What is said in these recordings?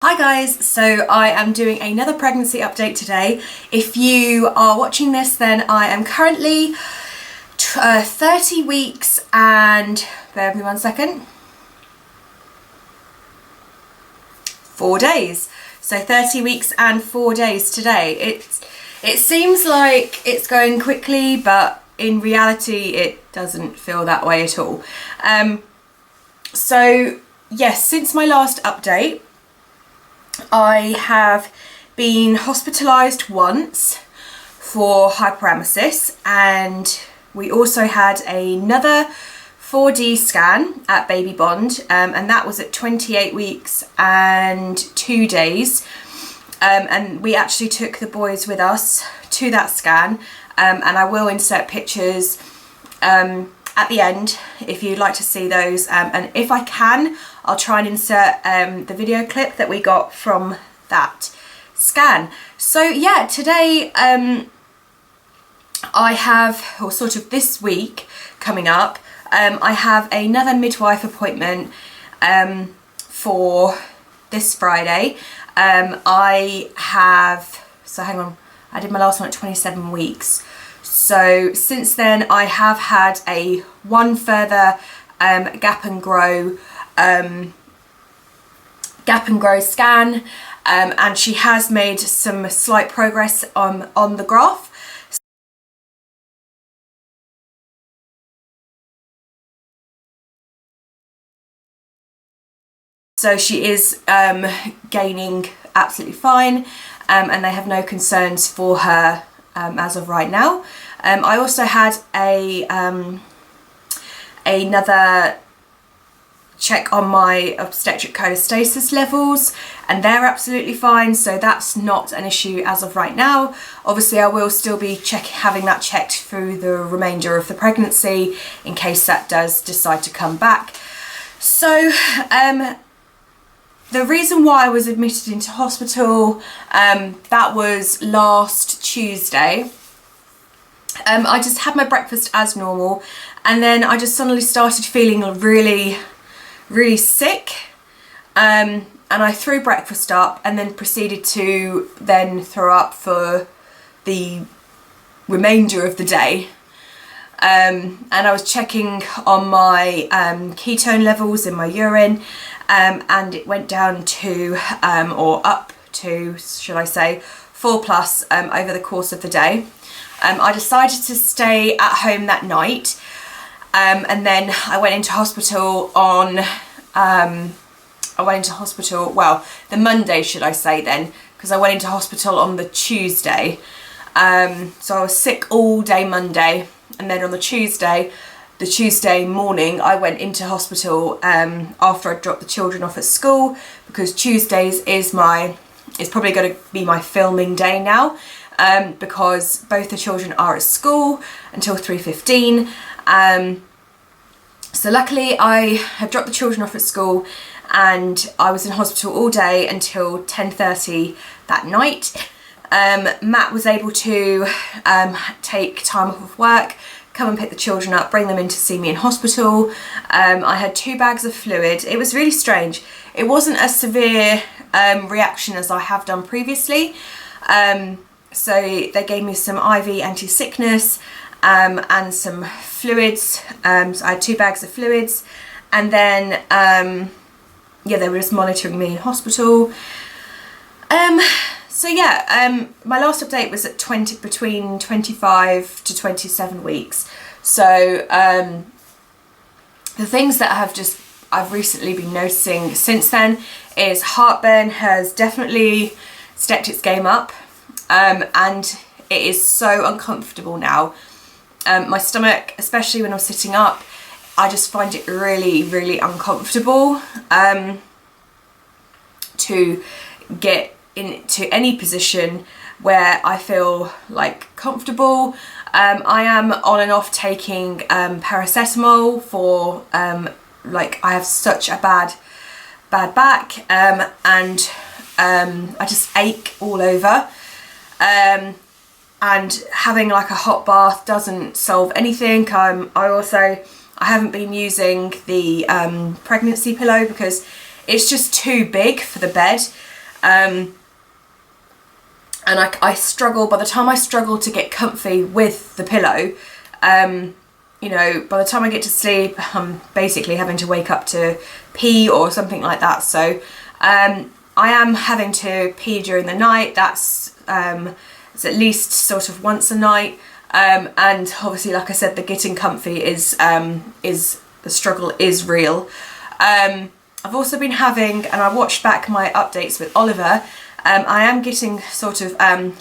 Hi guys, so I am doing another pregnancy update today. If you are watching this, then I am currently 30 weeks and, bear with me 1 second, 4 days. So 30 weeks and 4 days today. It seems like it's going quickly, but in reality it doesn't feel that way at all. So yes, since my last update, I have been hospitalised once for hyperemesis, and we also had another 4D scan at Baby Bond, and that was at 28 weeks and 2 days, and we actually took the boys with us to that scan, and I will insert pictures at the end if you'd like to see those, and if I can, I'll try and insert the video clip that we got from that scan. So yeah, today I have, or sort of this week coming up, I have another midwife appointment for this Friday. I have, so hang on, I did my last one at 27 weeks. So since then I have had one further gap and grow scan, and she has made some slight progress on the graph. So she is gaining absolutely fine, and they have no concerns for her as of right now. I also had another check on my obstetric cholestasis levels, and they're absolutely fine, so that's not an issue as of right now. Obviously I will still be having that checked through the remainder of the pregnancy in case that does decide to come back. So the reason why I was admitted into hospital, that was last Tuesday. I just had my breakfast as normal, and then I just suddenly started feeling really sick, and I threw breakfast up and then proceeded to then throw up for the remainder of the day. And I was checking on my ketone levels in my urine, and it went down to, or up to, should I say, 4+ over the course of the day. I decided to stay at home that night, and then I went into hospital on, well, the Monday, should I say then, because I went into hospital on the Tuesday. So I was sick all day Monday, and then on the Tuesday morning, I went into hospital after I dropped the children off at school, because Tuesdays is probably going to be my filming day now, because both the children are at school until 3:15. So luckily I had dropped the children off at school, and I was in hospital all day until 10:30 that night. Matt was able to take time off of work, come and pick the children up, bring them in to see me in hospital. I had 2 bags of fluid. It was really strange. It wasn't a severe reaction as I have done previously. So they gave me some IV anti-sickness and some fluids. So I had 2 bags of fluids, and then yeah, they were just monitoring me in hospital. So yeah, my last update was at between 25 to 27 weeks. So the things that I've recently been noticing since then is heartburn has definitely stepped its game up, and it is so uncomfortable now. My stomach, especially when I'm sitting up, I just find it really uncomfortable to get into any position where I feel like comfortable. I am on and off taking paracetamol for like I have such a bad back, and I just ache all over, and having like a hot bath doesn't solve anything. I haven't been using the pregnancy pillow because it's just too big for the bed. And I struggle, by the time I struggle to get comfy with the pillow, you know, by the time I get to sleep, I'm basically having to wake up to pee or something like that. So I am having to pee during the night. That's it's at least sort of once a night. And obviously, like I said, the getting comfy is the struggle is real. I've also been having, and I watched back my updates with Oliver, I am getting sort of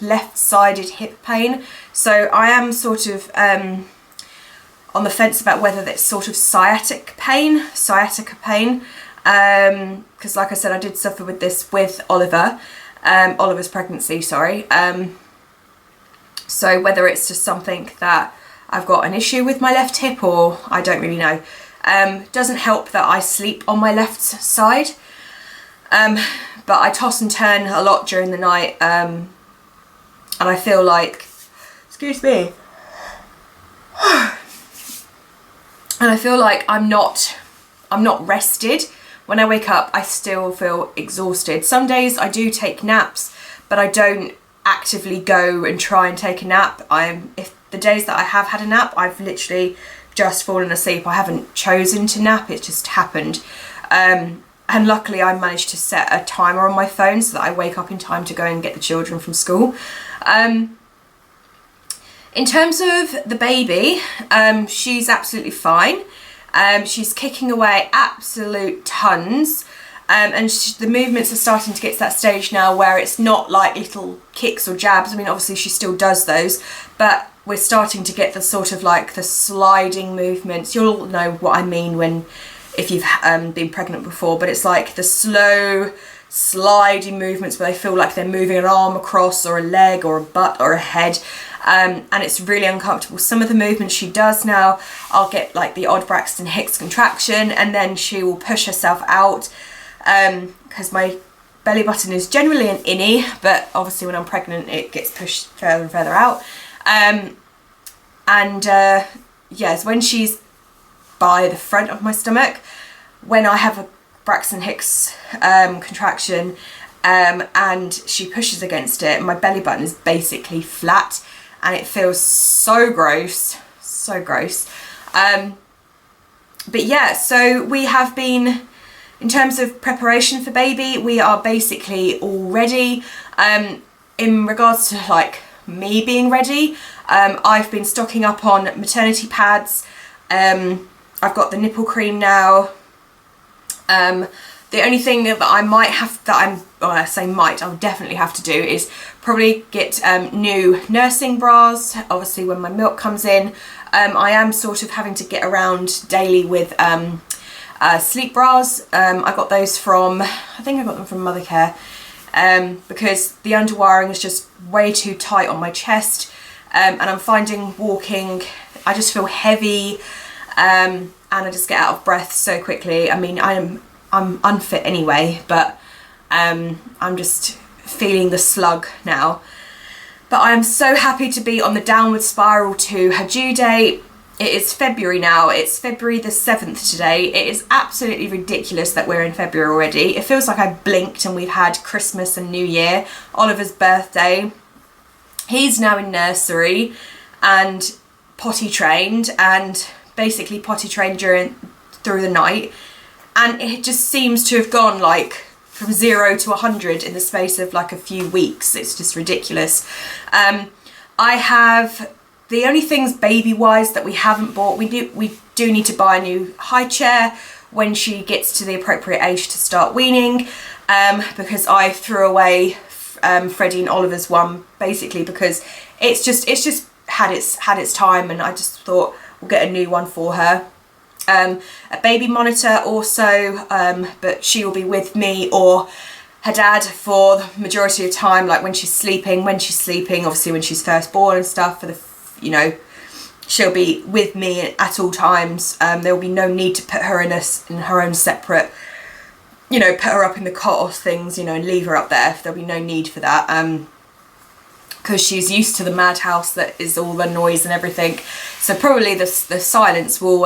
left-sided hip pain. So I am sort of on the fence about whether that's sort of sciatica pain, because like I said, I did suffer with this with Oliver, Oliver's pregnancy, sorry. So whether it's just something that I've got an issue with my left hip, or I don't really know. Doesn't help that I sleep on my left side, but I toss and turn a lot during the night, and I feel like, excuse me, and I feel like I'm not rested. When I wake up, I still feel exhausted. Some days I do take naps, but I don't actively go and try and take a nap. If the days that I have had a nap, I've literally just fallen asleep. I haven't chosen to nap, it just happened. And luckily I managed to set a timer on my phone so that I wake up in time to go and get the children from school. In terms of the baby, she's absolutely fine. She's kicking away absolute tons. And the movements are starting to get to that stage now where it's not like little kicks or jabs. I mean, obviously she still does those, but we're starting to get the sort of like the sliding movements. You'll know what I mean if you've been pregnant before, but it's like the slow sliding movements where they feel like they're moving an arm across, or a leg, or a butt, or a head, and it's really uncomfortable. Some of the movements she does now, I'll get like the odd Braxton Hicks contraction, and then she will push herself out, because my belly button is generally an innie, but obviously when I'm pregnant it gets pushed further and further out. Yes, when she's by the front of my stomach, when I have a Braxton Hicks contraction, and she pushes against it, my belly button is basically flat, and it feels so gross, so gross. But yeah, so we have been, in terms of preparation for baby, we are basically all ready. In regards to like me being ready, I've been stocking up on maternity pads. I've got the nipple cream now. The only thing that I might have, I say might, I'll definitely have to do is probably get new nursing bras, obviously when my milk comes in. I am sort of having to get around daily with sleep bras. I got those from, I think I got them from Mothercare, because the underwiring is just way too tight on my chest, and I'm finding walking, I just feel heavy, and I just get out of breath so quickly. I mean, I'm unfit anyway, but I'm just feeling the slug now. But I am so happy to be on the downward spiral to her due date. It is February now. It's February the 7th today. It is absolutely ridiculous that we're in February already. It feels like I blinked and we've had Christmas and New Year, Oliver's birthday. He's now in nursery and potty trained, and basically potty trained through the night. And it just seems to have gone like from 0 to 100 in the space of like a few weeks. It's just ridiculous. I have, the only things baby-wise that we haven't bought, we do need to buy a new high chair when she gets to the appropriate age to start weaning, because I threw away Freddie and Oliver's one basically because it's just had its time, and I just thought we'll get a new one for her. A baby monitor also, but she will be with me or her dad for the majority of time, like when she's sleeping, obviously when she's first born and stuff, for the, you know, she'll be with me at all times. There will be no need to put her in her own separate, you know, put her up in the cot or things, you know, and leave her up there. There'll be no need for that, because she's used to the madhouse that is all the noise and everything. So probably the silence will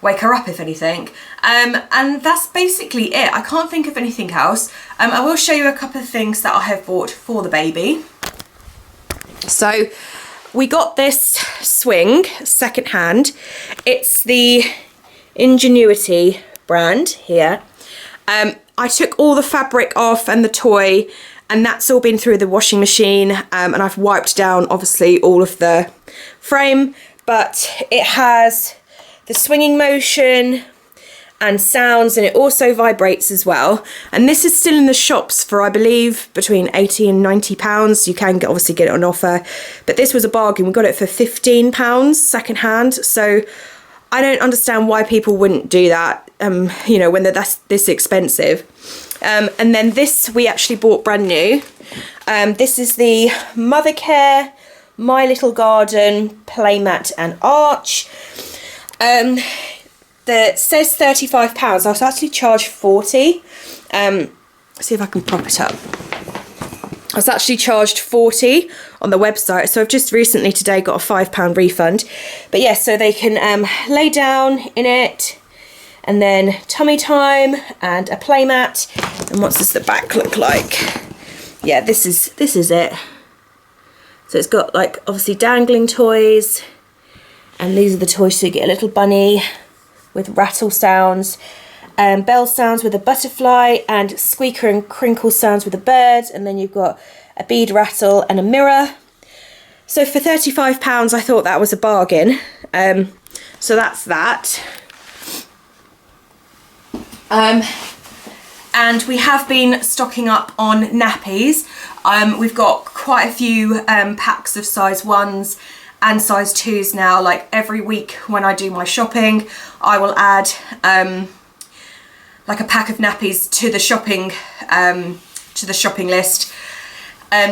wake her up if anything. And that's basically it. I can't think of anything else. I will show you a couple of things that I have bought for the baby. So we got this swing secondhand. It's the Ingenuity brand here. I took all the fabric off and the toy, and that's all been through the washing machine, and I've wiped down obviously all of the frame, but it has the swinging motion and sounds, and it also vibrates as well. And this is still in the shops for, I believe, between £80 and £90. You can obviously get it on offer, but this was a bargain. We got it for £15 secondhand, so I don't understand why people wouldn't do that, you know, when that's this expensive. And then this we actually bought brand new. This is the Mothercare My Little Garden Playmat and Arch. That says £35. I was actually charged £40. See if I can prop it up. I was actually charged £40 on the website, so I've just recently today got a £5 refund. But yeah, so they can lay down in it, and then tummy time and a playmat. And what's this the back look like? Yeah, this is it. So it's got like obviously dangling toys, and these are the toys. So you get a little bunny with rattle sounds, bell sounds with a butterfly, and squeaker and crinkle sounds with a bird, and then you've got a bead rattle and a mirror. So for £35 I thought that was a bargain. So that's that. And we have been stocking up on nappies. We've got quite a few packs of size 1s and size 2s now. Like every week when I do my shopping, I will add like a pack of nappies to the shopping list,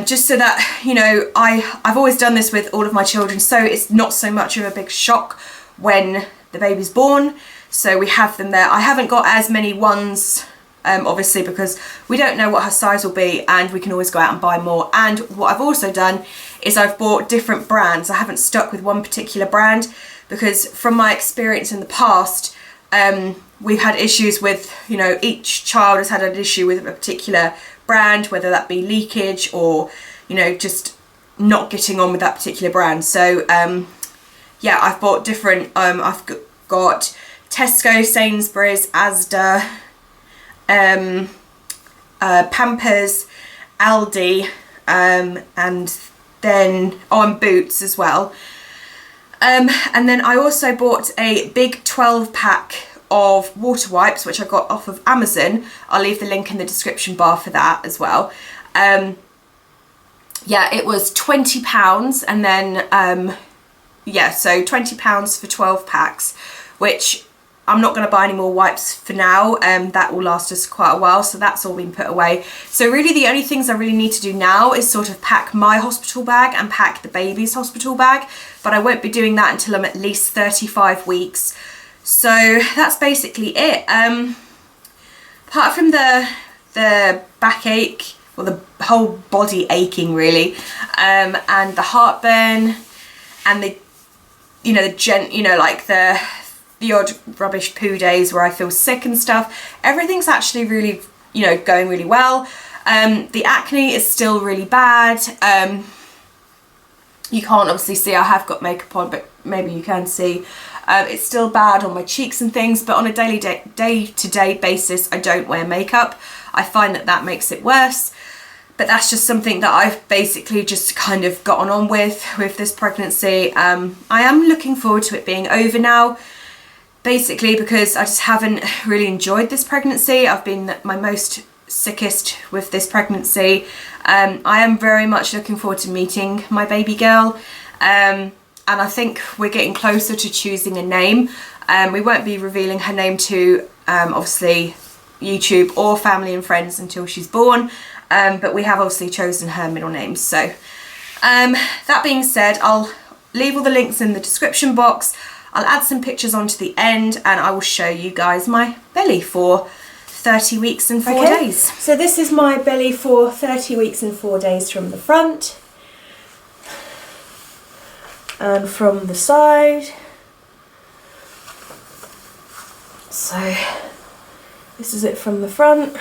just so that, you know, I've always done this with all of my children, so it's not so much of a big shock when the baby's born. So we have them there. I haven't got as many ones, obviously, because we don't know what her size will be, and we can always go out and buy more. And what I've also done is I've bought different brands. I haven't stuck with one particular brand, because from my experience in the past, we've had issues with, you know, each child has had an issue with a particular brand, whether that be leakage or, you know, just not getting on with that particular brand. So yeah, I've bought different, I've got Tesco, Sainsbury's, Asda, Pampers, Aldi, and then and Boots as well. And then I also bought a big 12-pack of water wipes, which I got off of Amazon. I'll leave the link in the description bar for that as well. Yeah, it was £20, and then yeah, so £20 for 12 packs, which I'm not going to buy any more wipes for now. That will last us quite a while, so that's all been put away. So really the only things I really need to do now is sort of pack my hospital bag and pack the baby's hospital bag, but I won't be doing that until I'm at least 35 weeks. So that's basically it. Apart from the backache, or the whole body aching really, and the heartburn, and the, you know, like the odd rubbish poo days where I feel sick and stuff, everything's actually really, you know, going really well. The acne is still really bad. You can't obviously see, I have got makeup on, but maybe you can see. It's still bad on my cheeks and things, but on a day-to-day basis, I don't wear makeup. I find that makes it worse. But that's just something that I've basically just kind of gotten on with this pregnancy. I am looking forward to it being over now, basically because I just haven't really enjoyed this pregnancy. I've been my most sickest with this pregnancy. I am very much looking forward to meeting my baby girl, and I think we're getting closer to choosing a name. We won't be revealing her name to obviously YouTube or family and friends until she's born, but we have obviously chosen her middle name. So that being said, I'll leave all the links in the description box. I'll add some pictures onto the end, and I will show you guys my belly for 30 weeks and 4 days. So this is my belly for 30 weeks and 4 days from the front and from the side. So this is it from the front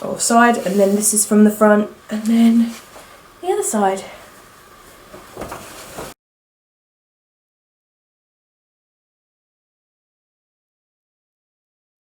or side, and then this is from the front, and then the other side.